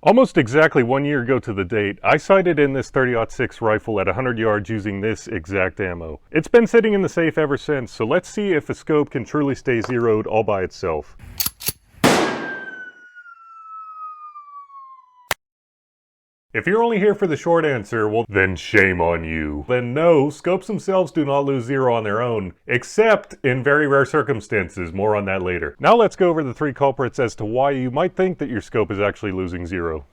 Almost exactly 1 year ago to the date, I sighted in this 30-06 rifle at 100 yards using this exact ammo. It's been sitting in the safe ever since, so let's see if the scope can truly stay zeroed all by itself. If you're only here for the short answer, well then shame on you. Then no, scopes themselves do not lose zero on their own, except in very rare circumstances. More on that later. Now let's go over the three culprits as to why you might think that your scope is actually losing zero.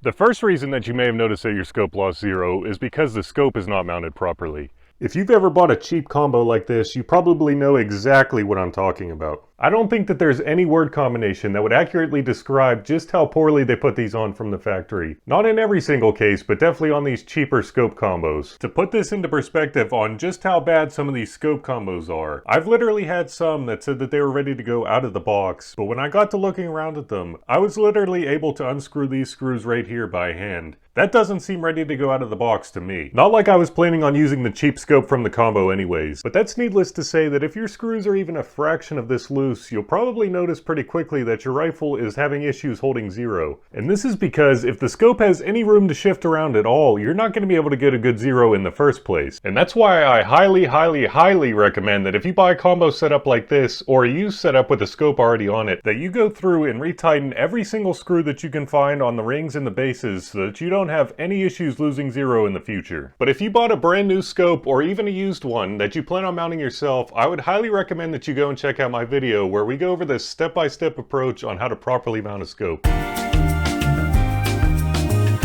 The first reason that you may have noticed that your scope lost zero is because the scope is not mounted properly. If you've ever bought a cheap combo like this, you probably know exactly what I'm talking about. I don't think that there's any word combination that would accurately describe just how poorly they put these on from the factory. Not in every single case, but definitely on these cheaper scope combos. To put this into perspective on just how bad some of these scope combos are, I've literally had some that said that they were ready to go out of the box, but when I got to looking around at them, I was literally able to unscrew these screws right here by hand. That doesn't seem ready to go out of the box to me. Not like I was planning on using the cheap scope from the combo anyways, but that's needless to say that if your screws are even a fraction of this loose, you'll probably notice pretty quickly that your rifle is having issues holding zero. And this is because if the scope has any room to shift around at all, you're not going to be able to get a good zero in the first place. And that's why I highly recommend that if you buy a combo setup like this, or a used setup with a scope already on it, that you go through and retighten every single screw that you can find on the rings and the bases so that you don't have any issues losing zero in the future. But if you bought a brand new scope or even a used one that you plan on mounting yourself, I would highly recommend that you go and check out my video where we go over this step-by-step approach on how to properly mount a scope.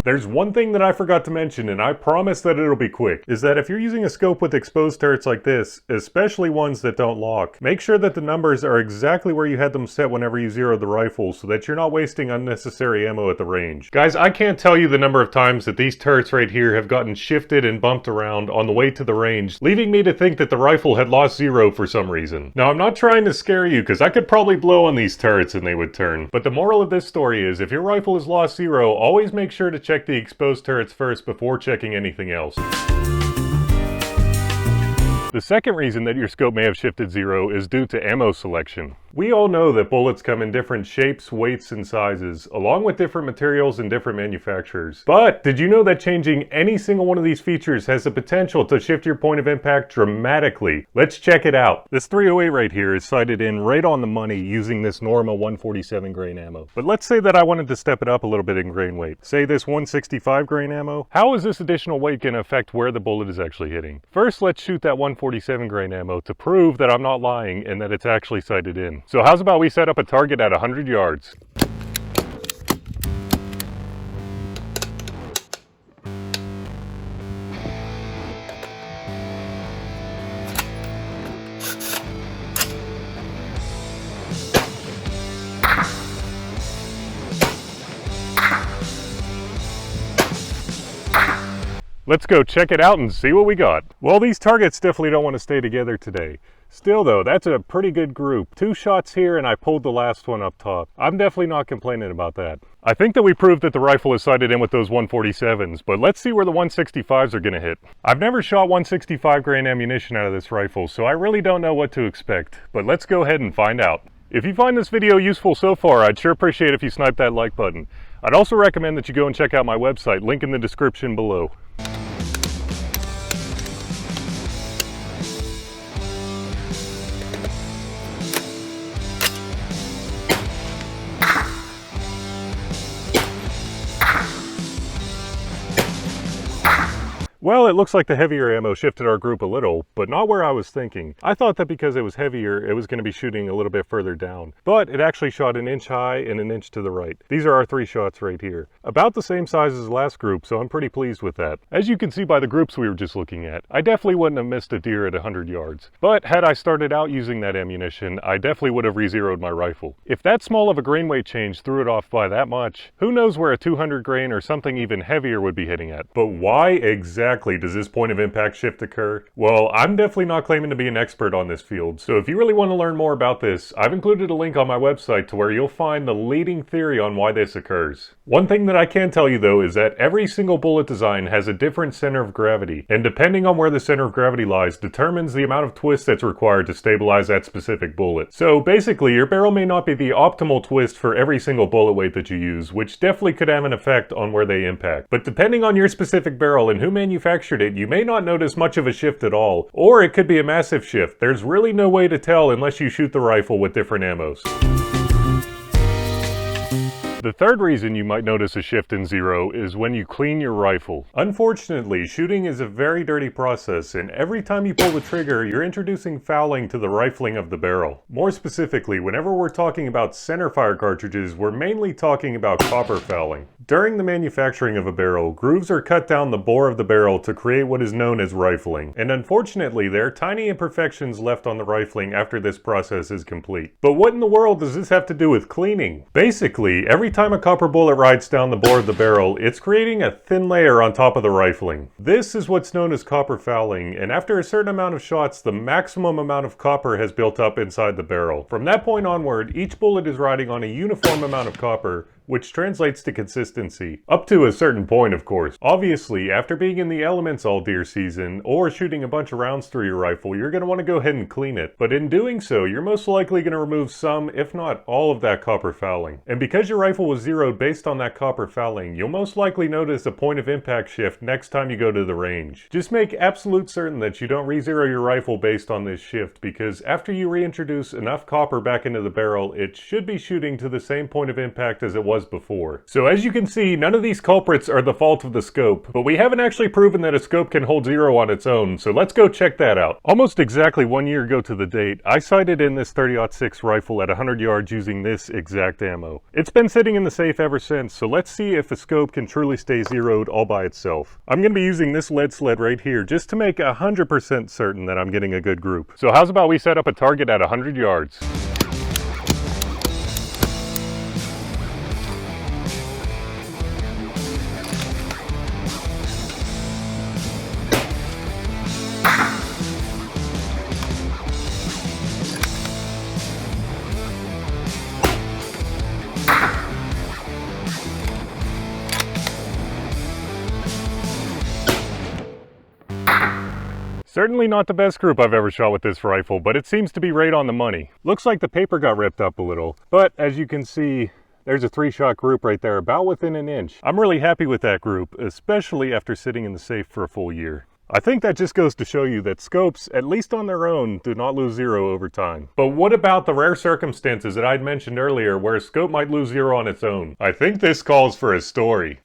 There's one thing that I forgot to mention, and I promise that it'll be quick, is that if you're using a scope with exposed turrets like this, especially ones that don't lock, make sure that the numbers are exactly where you had them set whenever you zeroed the rifle so that you're not wasting unnecessary ammo at the range. Guys, I can't tell you the number of times that these turrets right here have gotten shifted and bumped around on the way to the range, leaving me to think that the rifle had lost zero for some reason. Now, I'm not trying to scare you, because I could probably blow on these turrets and they would turn. But the moral of this story is, if your rifle has lost zero, always make sure to check the exposed turrets first before checking anything else. The second reason that your scope may have shifted zero is due to ammo selection. We all know that bullets come in different shapes, weights, and sizes, along with different materials and different manufacturers. But did you know that changing any single one of these features has the potential to shift your point of impact dramatically? Let's check it out. This 308 right here is sighted in right on the money using this Norma 147 grain ammo. But let's say that I wanted to step it up a little bit in grain weight. Say this 165 grain ammo. How is this additional weight going to affect where the bullet is actually hitting? First, let's shoot that 147 grain ammo to prove that I'm not lying and that it's actually sighted in. So how's about we set up a target at 100 yards? Let's go check it out and see what we got. Well, these targets definitely don't want to stay together today. Still though, that's a pretty good group. 2 shots here and I pulled the last one up top. I'm definitely not complaining about that. I think that we proved that the rifle is sighted in with those 147s, but let's see where the 165s are going to hit. I've never shot 165 grain ammunition out of this rifle, so I really don't know what to expect, but let's go ahead and find out. If you find this video useful so far, I'd sure appreciate if you snipe that like button. I'd also recommend that you go and check out my website, link in the description below. Well, it looks like the heavier ammo shifted our group a little, but not where I was thinking. I thought that because it was heavier, it was going to be shooting a little bit further down. But it actually shot an inch high and an inch to the right. These are our 3 shots right here. About the same size as the last group, so I'm pretty pleased with that. As you can see by the groups we were just looking at, I definitely wouldn't have missed a deer at 100 yards. But had I started out using that ammunition, I definitely would have re-zeroed my rifle. If that small of a grain weight change threw it off by that much, who knows where a 200 grain or something even heavier would be hitting at. But why exactly exactly does this point of impact shift occur? Well, I'm definitely not claiming to be an expert on this field, so if you really want to learn more about this, I've included a link on my website to where you'll find the leading theory on why this occurs. One thing that I can tell you though is that every single bullet design has a different center of gravity, and depending on where the center of gravity lies determines the amount of twist that's required to stabilize that specific bullet. So basically, your barrel may not be the optimal twist for every single bullet weight that you use, which definitely could have an effect on where they impact. But depending on your specific barrel and who manufactured it, you may not notice much of a shift at all, or it could be a massive shift. There's really no way to tell unless you shoot the rifle with different ammos. The third reason you might notice a shift in Zero is when you clean your rifle. Unfortunately, shooting is a very dirty process, and every time you pull the trigger, you're introducing fouling to the rifling of the barrel. More specifically, whenever we're talking about centerfire cartridges, we're mainly talking about copper fouling. During the manufacturing of a barrel, grooves are cut down the bore of the barrel to create what is known as rifling, and unfortunately, there are tiny imperfections left on the rifling after this process is complete. But what in the world does this have to do with cleaning? Basically, every time a copper bullet rides down the bore of the barrel, it's creating a thin layer on top of the rifling. This is what's known as copper fouling, and after a certain amount of shots, the maximum amount of copper has built up inside the barrel. From that point onward, each bullet is riding on a uniform amount of copper, which translates to consistency. Up to a certain point, of course. Obviously, after being in the elements all deer season, or shooting a bunch of rounds through your rifle, you're going to want to go ahead and clean it. But in doing so, you're most likely going to remove some, if not all of that copper fouling. And because your rifle was zeroed based on that copper fouling, you'll most likely notice a point of impact shift next time you go to the range. Just make absolute certain that you don't re-zero your rifle based on this shift, because after you reintroduce enough copper back into the barrel, it should be shooting to the same point of impact as it was before. So as you can see, none of these culprits are the fault of the scope, but we haven't actually proven that a scope can hold zero on its own, so let's go check that out. Almost exactly 1 year ago to the date, I sighted in this 30-06 rifle at 100 yards using this exact ammo. It's been sitting in the safe ever since, so let's see if a scope can truly stay zeroed all by itself. I'm going to be using this lead sled right here just to make 100% certain that I'm getting a good group. So how's about we set up a target at 100 yards? Certainly not the best group I've ever shot with this rifle, but it seems to be right on the money. Looks like the paper got ripped up a little, but as you can see, there's a 3-shot group right there, about within an inch. I'm really happy with that group, especially after sitting in the safe for a full year. I think that just goes to show you that scopes, at least on their own, do not lose zero over time. But what about the rare circumstances that I'd mentioned earlier where a scope might lose zero on its own? I think this calls for a story.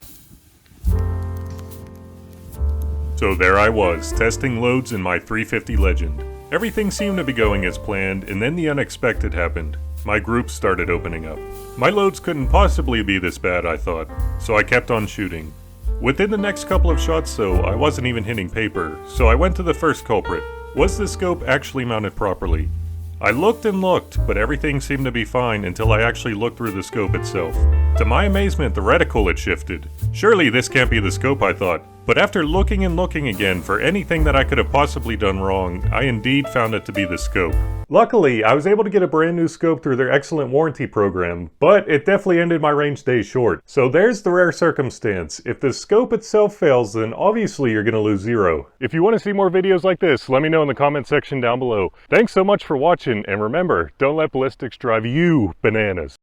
So there I was, testing loads in my 350 Legend. Everything seemed to be going as planned, and then the unexpected happened. My groups started opening up. My loads couldn't possibly be this bad, I thought, so I kept on shooting. Within the next couple of shots though, I wasn't even hitting paper, so I went to the first culprit. Was the scope actually mounted properly? I looked and looked, but everything seemed to be fine until I actually looked through the scope itself. To my amazement, the reticle had shifted. Surely this can't be the scope, I thought. But after looking and looking again for anything that I could have possibly done wrong, I indeed found it to be the scope. Luckily, I was able to get a brand new scope through their excellent warranty program, but it definitely ended my range days short. So there's the rare circumstance. If the scope itself fails, then obviously you're gonna lose zero. If you want to see more videos like this, let me know in the comment section down below. Thanks so much for watching, and remember, don't let ballistics drive you bananas.